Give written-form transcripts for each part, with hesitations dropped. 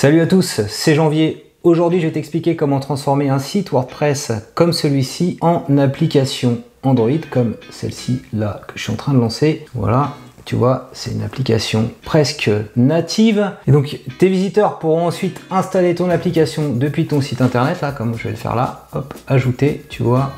Salut à tous, c'est Janvier. Aujourd'hui, je vais t'expliquer comment transformer un site WordPress comme celui-ci en application Android comme celle-ci là que je suis en train de lancer. Voilà, tu vois, c'est une application presque native. Et donc, tes visiteurs pourront ensuite installer ton application depuis ton site internet, là, comme je vais le faire là. Hop, ajouter, tu vois.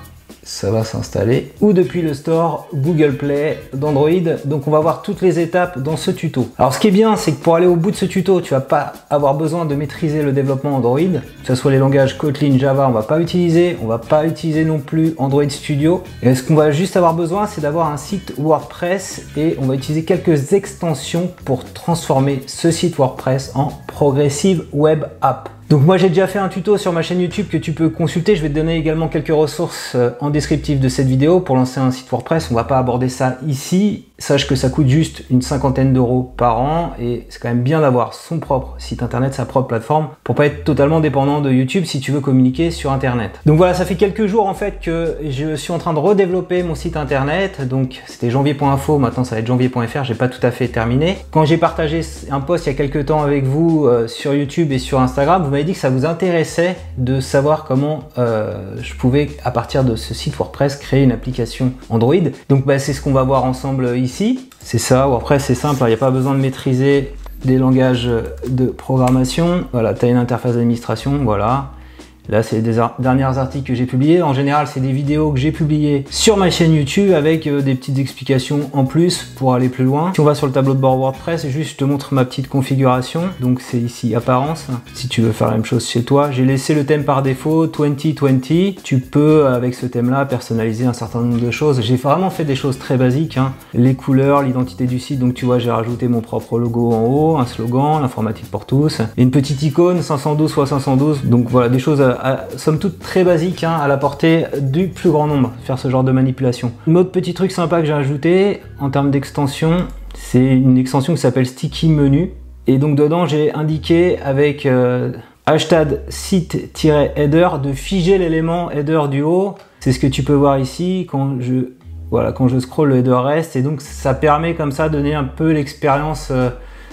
Ça va s'installer, ou depuis le store Google Play d'Android. Donc on va voir toutes les étapes dans ce tuto. Alors ce qui est bien, c'est que pour aller au bout de ce tuto, tu vas pas avoir besoin de maîtriser le développement Android, que ce soit les langages Kotlin, Java, on va pas utiliser non plus Android Studio. Et ce qu'on va juste avoir besoin, c'est d'avoir un site WordPress et on va utiliser quelques extensions pour transformer ce site WordPress en Progressive Web App. Donc moi j'ai déjà fait un tuto sur ma chaîne YouTube que tu peux consulter, je vais te donner également quelques ressources en descriptif de cette vidéo pour lancer un site WordPress. On va pas aborder ça ici, sache que ça coûte juste une cinquantaine d'euros par an et c'est quand même bien d'avoir son propre site internet, sa propre plateforme pour pas être totalement dépendant de YouTube si tu veux communiquer sur internet. Donc voilà, ça fait quelques jours en fait que je suis en train de redévelopper mon site internet, donc c'était janvier.info, maintenant ça va être janvier.fr, j'ai pas tout à fait terminé. Quand j'ai partagé un post il y a quelques temps avec vous sur YouTube et sur Instagram, vous m'avez dit que ça vous intéressait de savoir comment je pouvais à partir de ce site WordPress créer une application Android. Donc c'est ce qu'on va voir ensemble ici. C'est ça, WordPress c'est simple, il n'y a pas besoin de maîtriser des langages de programmation. Voilà, tu as une interface d'administration, voilà. Là, c'est les derniers articles que j'ai publiés. En général, c'est des vidéos que j'ai publiées sur ma chaîne YouTube avec des petites explications en plus pour aller plus loin. Si on va sur le tableau de bord WordPress, juste je te montre ma petite configuration. Donc, c'est ici apparence. Si tu veux faire la même chose chez toi, j'ai laissé le thème par défaut 2020. Tu peux, avec ce thème-là, personnaliser un certain nombre de choses. J'ai vraiment fait des choses très basiques, hein. Les couleurs, l'identité du site. Donc, tu vois, j'ai rajouté mon propre logo en haut, un slogan, l'informatique pour tous, et une petite icône 512 x 512. Donc, voilà, des choses somme toute très basique, hein, à la portée du plus grand nombre, faire ce genre de manipulation. Un autre petit truc sympa que j'ai ajouté en termes d'extension, c'est une extension qui s'appelle Sticky Menu. Et donc dedans, j'ai indiqué avec hashtag site-header de figer l'élément header du haut. C'est ce que tu peux voir ici quand je scrolle, le header reste. Et donc ça permet comme ça de donner un peu l'expérience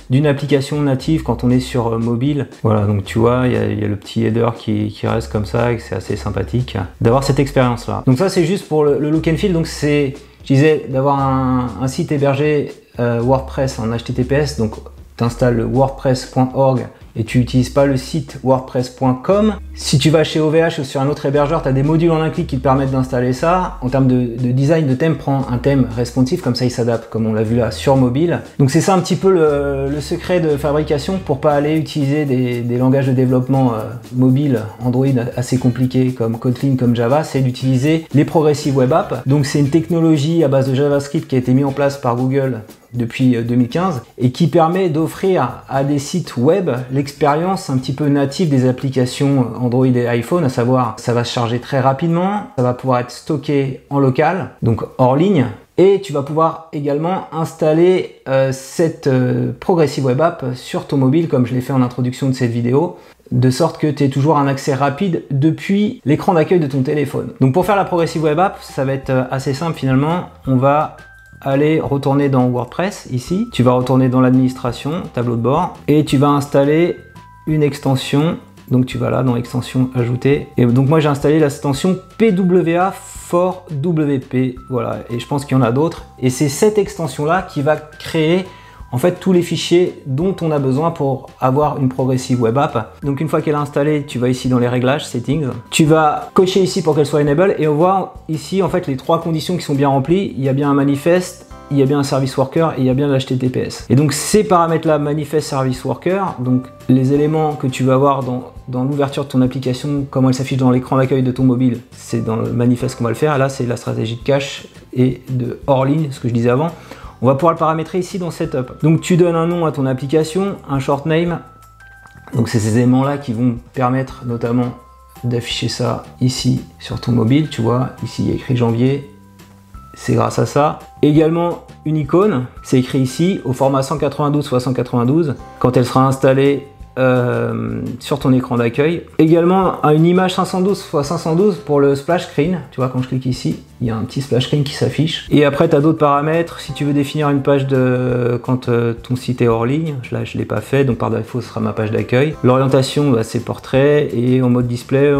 d'une application native quand on est sur mobile. Voilà, donc tu vois, il y a le petit header qui reste comme ça et c'est assez sympathique d'avoir cette expérience là. Donc ça c'est juste pour le look and feel. Donc c'est, je disais, d'avoir un site hébergé WordPress en HTTPS. Donc tu installes le wordpress.org et tu n'utilises pas le site wordpress.com. Si tu vas chez OVH ou sur un autre hébergeur, tu as des modules en un clic qui te permettent d'installer ça. En termes de design de thème, prends un thème responsive, comme ça il s'adapte, comme on l'a vu là, sur mobile. Donc c'est ça un petit peu le secret de fabrication pour pas aller utiliser des langages de développement mobile Android assez compliqués comme Kotlin, comme Java, c'est d'utiliser les Progressive Web Apps. Donc c'est une technologie à base de JavaScript qui a été mise en place par Google depuis 2015 et qui permet d'offrir à des sites web l'expérience un petit peu native des applications Android et iPhone, à savoir ça va se charger très rapidement, ça va pouvoir être stocké en local, donc hors ligne, et tu vas pouvoir également installer cette Progressive Web App sur ton mobile comme je l'ai fait en introduction de cette vidéo, de sorte que tu aies toujours un accès rapide depuis l'écran d'accueil de ton téléphone. Donc pour faire la Progressive Web App, ça va être assez simple finalement. On va aller retourner dans WordPress ici, tu vas retourner dans l'administration, tableau de bord, et tu vas installer une extension. Donc tu vas là dans extension ajouter, et donc moi j'ai installé l'extension PWA for WP, voilà, et je pense qu'il y en a d'autres, et c'est cette extension là qui va créer en fait tous les fichiers dont on a besoin pour avoir une Progressive Web App. Donc une fois qu'elle est installée, tu vas ici dans les réglages, settings, tu vas cocher ici pour qu'elle soit enable, et on voit ici en fait les trois conditions qui sont bien remplies. Il y a bien un manifeste, il y a bien un service worker et il y a bien l'HTTPS. Et donc ces paramètres là, manifeste, service worker, donc les éléments que tu vas avoir dans l'ouverture de ton application, comment elle s'affiche dans l'écran d'accueil de ton mobile, c'est dans le manifeste qu'on va le faire. Et là c'est la stratégie de cache et de hors ligne, ce que je disais avant. On va pouvoir le paramétrer ici dans Setup. Donc tu donnes un nom à ton application, un short name. Donc c'est ces éléments là qui vont permettre notamment d'afficher ça ici sur ton mobile. Tu vois, ici il y a écrit janvier. C'est grâce à ça. Également une icône, c'est écrit ici au format 192 x 192. Quand elle sera installée, sur ton écran d'accueil. Également une image 512 x 512 pour le splash screen. Tu vois, quand je clique ici, il y a un petit splash screen qui s'affiche. Et après, tu as d'autres paramètres. Si tu veux définir une page quand ton site est hors ligne, là je ne l'ai pas fait, donc par défaut ce sera ma page d'accueil. L'orientation, bah, c'est portrait, et en mode display,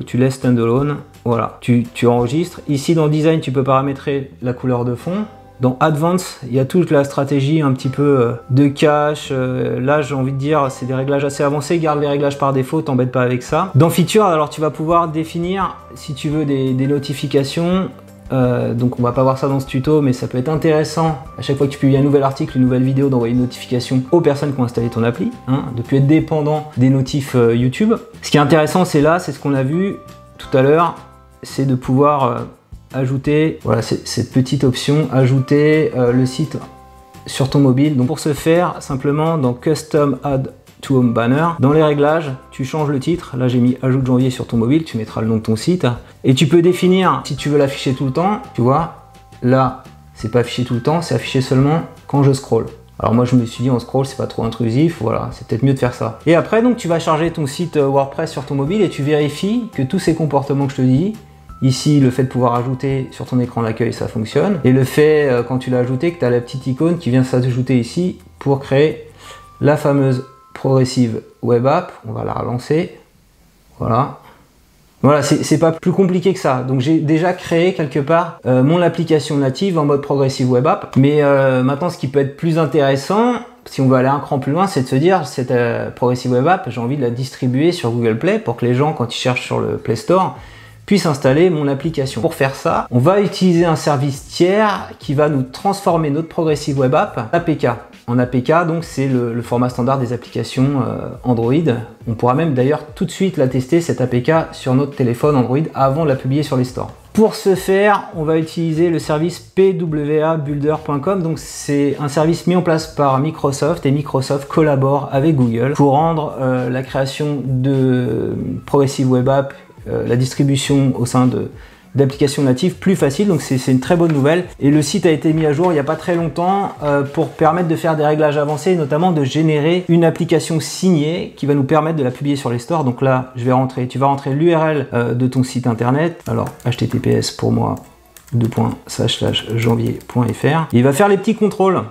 tu laisses standalone. Voilà, tu enregistres. Ici dans Design, tu peux paramétrer la couleur de fond. Dans Advanced, il y a toute la stratégie un petit peu de cache. Là, j'ai envie de dire, c'est des réglages assez avancés. Garde les réglages par défaut, t'embête pas avec ça. Dans Features, alors tu vas pouvoir définir, si tu veux, des notifications. Donc on va pas voir ça dans ce tuto, mais ça peut être intéressant à chaque fois que tu publies un nouvel article, une nouvelle vidéo, d'envoyer une notification aux personnes qui ont installé ton appli, hein, de plus être dépendant des notifs YouTube. Ce qui est intéressant, c'est là, c'est ce qu'on a vu tout à l'heure, c'est de pouvoir ajouter, voilà, cette petite option, ajouter le site sur ton mobile. Donc pour ce faire, simplement dans Custom Add to Home Banner, dans les réglages, tu changes le titre. Là j'ai mis ajoute janvier sur ton mobile, tu mettras le nom de ton site. Et tu peux définir si tu veux l'afficher tout le temps. Tu vois, là c'est pas affiché tout le temps, c'est affiché seulement quand je scroll. Alors moi je me suis dit en scroll c'est pas trop intrusif, voilà, c'est peut-être mieux de faire ça. Et après donc tu vas charger ton site WordPress sur ton mobile et tu vérifies que tous ces comportements que je te dis, ici le fait de pouvoir ajouter sur ton écran d'accueil ça fonctionne, et le fait quand tu l'as ajouté que tu as la petite icône qui vient s'ajouter ici pour créer la fameuse progressive web app. On va la relancer, voilà. Voilà, c'est pas plus compliqué que ça. Donc j'ai déjà créé quelque part mon application native en mode progressive web app. Mais maintenant, ce qui peut être plus intéressant, si on veut aller un cran plus loin, c'est de se dire, cette progressive web app, j'ai envie de la distribuer sur Google Play pour que les gens, quand ils cherchent sur le Play Store, puissent installer mon application. Pour faire ça, on va utiliser un service tiers qui va nous transformer notre progressive web app en APK. En APK, donc c'est le format standard des applications Android. On pourra même d'ailleurs tout de suite la tester, cette APK, sur notre téléphone Android avant de la publier sur les stores. Pour ce faire, on va utiliser le service pwabuilder.com. Donc c'est un service mis en place par Microsoft, et Microsoft collabore avec Google pour rendre la création de Progressive Web App, la distribution au sein d'applications natives plus facile. Donc c'est une très bonne nouvelle, et le site a été mis à jour il n'y a pas très longtemps pour permettre de faire des réglages avancés, notamment de générer une application signée qui va nous permettre de la publier sur les stores. Donc là tu vas rentrer l'URL de ton site internet, alors https pour moi //janvier.fr. Il va faire les petits contrôles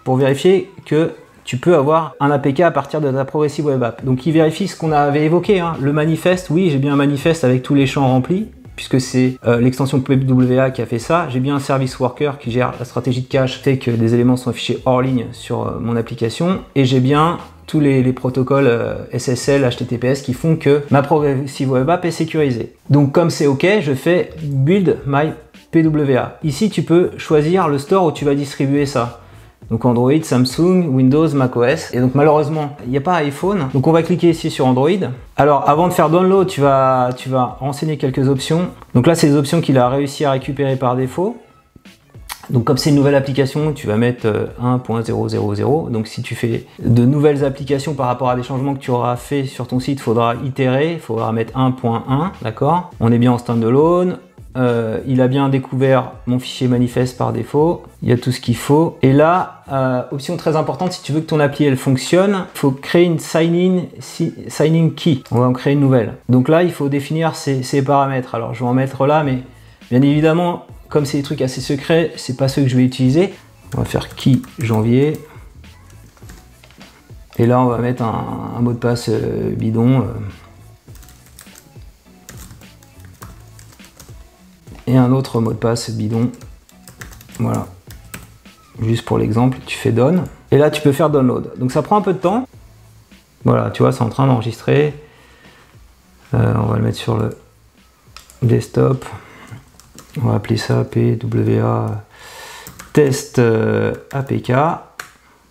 pour vérifier que tu peux avoir un APK à partir de ta Progressive Web App. Donc il vérifie ce qu'on avait évoqué, hein. Le manifeste, oui, j'ai bien un manifeste avec tous les champs remplis, puisque c'est l'extension PWA qui a fait ça. J'ai bien un service worker qui gère la stratégie de cache, fait que des éléments sont affichés hors ligne sur mon application, et j'ai bien tous les protocoles SSL, HTTPS qui font que ma Progressive Web App est sécurisée. Donc comme c'est OK, je fais Build My PWA. Ici, tu peux choisir le store où tu vas distribuer ça. Donc Android, Samsung, Windows, macOS. Et donc malheureusement, il n'y a pas iPhone. Donc on va cliquer ici sur Android. Alors avant de faire download, tu vas renseigner quelques options. Donc là, c'est les options qu'il a réussi à récupérer par défaut. Donc comme c'est une nouvelle application, tu vas mettre 1.000. Donc si tu fais de nouvelles applications par rapport à des changements que tu auras fait sur ton site, il faudra itérer, il faudra mettre 1.1, d'accord? On est bien en standalone. Il a bien découvert mon fichier manifeste par défaut, il y a tout ce qu'il faut. Et là, option très importante, si tu veux que ton appli elle fonctionne, il faut créer une sign-in key. On va en créer une nouvelle. Donc là, il faut définir ces paramètres. Alors je vais en mettre là, mais bien évidemment, comme c'est des trucs assez secrets, c'est pas ceux que je vais utiliser. On va faire key janvier. Et là, on va mettre un mot de passe bidon. Et un autre mot de passe bidon, voilà, juste pour l'exemple. Tu fais done, et là tu peux faire download. Donc ça prend un peu de temps, voilà, tu vois, c'est en train d'enregistrer. On va le mettre sur le desktop, on va appeler ça PWA test APK,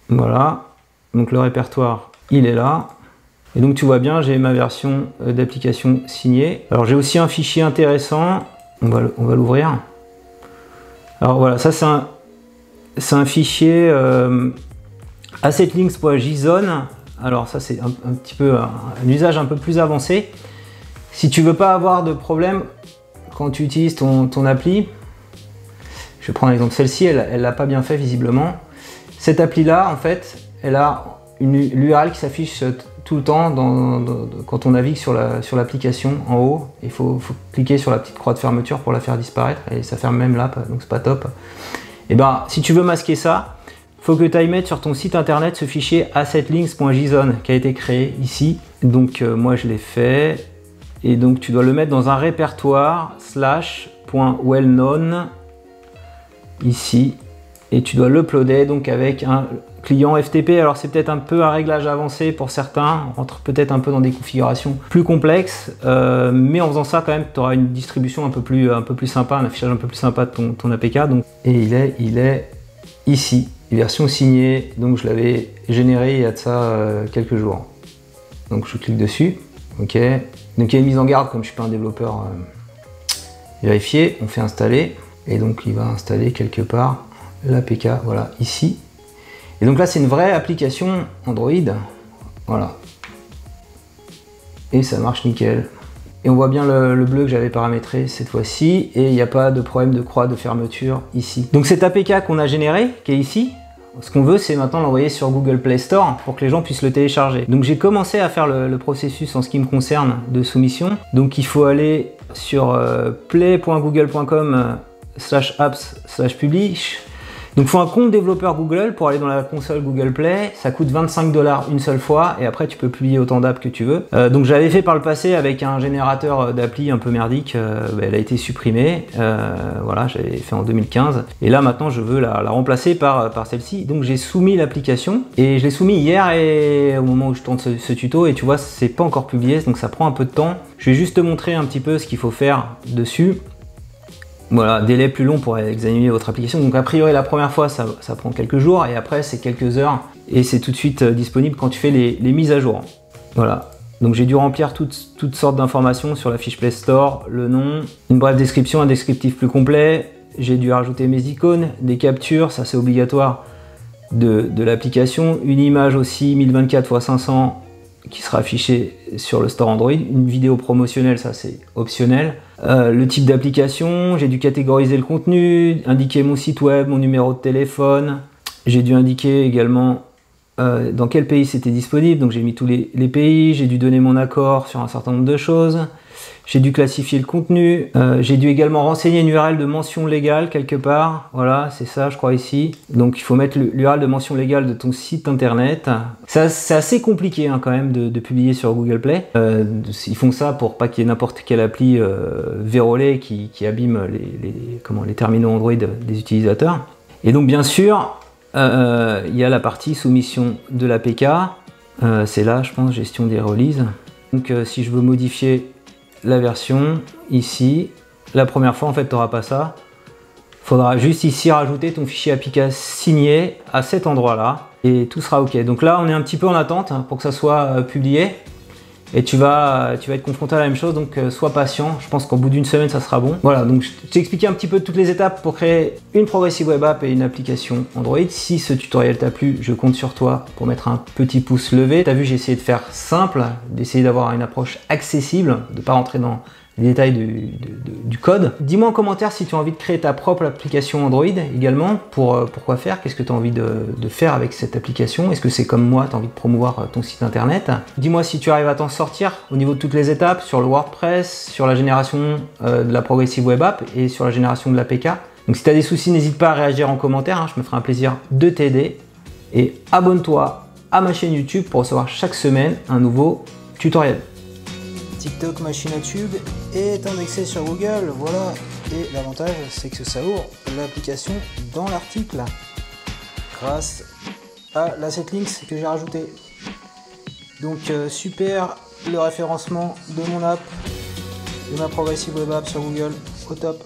voilà. Donc le répertoire il est là, et donc tu vois bien, j'ai ma version d'application signée. Alors j'ai aussi un fichier intéressant. On va l'ouvrir. Alors voilà, ça c'est un fichier assetlinks.json. Alors ça c'est un petit peu un usage un peu plus avancé. Si tu veux pas avoir de problème quand tu utilises ton appli, je vais prendre l'exemple, celle-ci elle l'a pas bien fait visiblement. Cette appli là en fait, elle a l'URL qui s'affiche tout le temps quand on navigue sur l'application en haut. Il faut cliquer sur la petite croix de fermeture pour la faire disparaître et ça ferme même l'app, donc c'est pas top. Et ben si tu veux masquer ça, faut que tu ailles mettre sur ton site internet ce fichier assetlinks.json qui a été créé ici. Donc moi je l'ai fait et donc tu dois le mettre dans un répertoire /.wellknown ici et tu dois l'uploader donc avec un client FTP. Alors c'est peut-être un peu un réglage avancé pour certains, on rentre peut-être un peu dans des configurations plus complexes, mais en faisant ça quand même tu auras une distribution un peu plus sympa, un affichage un peu plus sympa de ton APK. Donc, et il est ici, version signée, donc je l'avais généré il y a de ça quelques jours. Donc je clique dessus, ok. Donc il y a une mise en garde, comme je suis pas un développeur vérifié, on fait installer, et donc il va installer quelque part l'APK, voilà, ici. Et donc là c'est une vraie application Android, voilà. Et ça marche nickel. Et on voit bien le bleu que j'avais paramétré cette fois-ci, et il n'y a pas de problème de croix de fermeture ici. Donc cette APK qu'on a générée, qui est ici, ce qu'on veut, c'est maintenant l'envoyer sur Google Play Store pour que les gens puissent le télécharger. Donc j'ai commencé à faire le processus en ce qui me concerne de soumission. Donc il faut aller sur play.google.com/apps/publish. Donc il faut un compte développeur Google pour aller dans la console Google Play. Ça coûte 25 $ une seule fois et après tu peux publier autant d'apps que tu veux. Donc j'avais fait par le passé avec un générateur d'appli un peu merdique. Elle a été supprimée. Voilà, j'avais fait en 2015. Et là maintenant je veux la remplacer par celle-ci. Donc j'ai soumis l'application et je l'ai soumis hier et au moment où je tourne ce tuto, et tu vois c'est pas encore publié donc ça prend un peu de temps. Je vais juste te montrer un petit peu ce qu'il faut faire dessus. Voilà, délai plus long pour examiner votre application. Donc a priori la première fois ça prend quelques jours et après c'est quelques heures et c'est tout de suite disponible quand tu fais les mises à jour. Voilà, donc j'ai dû remplir toutes sortes d'informations sur la fiche Play Store, le nom, une brève description, un descriptif plus complet. J'ai dû rajouter mes icônes, des captures, ça c'est obligatoire de l'application, une image aussi 1024 x 500 qui sera affiché sur le store Android, une vidéo promotionnelle, ça c'est optionnel, le type d'application, j'ai dû catégoriser le contenu, indiquer mon site web, mon numéro de téléphone, j'ai dû indiquer également dans quel pays c'était disponible, donc j'ai mis tous les pays, j'ai dû donner mon accord sur un certain nombre de choses, j'ai dû classifier le contenu, j'ai dû également renseigner une URL de mention légale quelque part, voilà, c'est ça je crois ici. Donc il faut mettre l'URL de mention légale de ton site internet. C'est assez compliqué hein, quand même de publier sur Google Play. Ils font ça pour pas qu'il y ait n'importe quelle appli vérolée qui abîme les terminaux Android des utilisateurs. Et donc bien sûr, il y a la partie soumission de l'APK, c'est là je pense gestion des releases. Donc si je veux modifier la version ici, la première fois en fait tu n'auras pas ça, faudra juste ici rajouter ton fichier APK signé à cet endroit là et tout sera ok. Donc là on est un petit peu en attente pour que ça soit publié et tu vas être confronté à la même chose, donc sois patient, je pense qu'au bout d'une semaine ça sera bon. Voilà, donc je t'ai expliqué un petit peu toutes les étapes pour créer une Progressive Web App et une application Android. Si ce tutoriel t'a plu, je compte sur toi pour mettre un petit pouce levé. T'as vu, j'ai essayé de faire simple, d'essayer d'avoir une approche accessible, de ne pas rentrer dans les détails du code. Dis-moi en commentaire si tu as envie de créer ta propre application Android également, pourquoi faire, qu'est-ce que tu as envie de faire avec cette application, est-ce que c'est comme moi, tu as envie de promouvoir ton site internet. Dis-moi si tu arrives à t'en sortir au niveau de toutes les étapes, sur le WordPress, sur la génération de la Progressive Web App et sur la génération de l'APK. Donc si tu as des soucis, n'hésite pas à réagir en commentaire, hein, je me ferai un plaisir de t'aider. Et abonne-toi à ma chaîne YouTube pour recevoir chaque semaine un nouveau tutoriel. TikTok machine à tube est indexé sur Google, voilà, et l'avantage c'est que ça ouvre l'application dans l'article grâce à l'assetlinks que j'ai rajouté. Donc super, le référencement de mon app, de ma Progressive Web App sur Google, au top.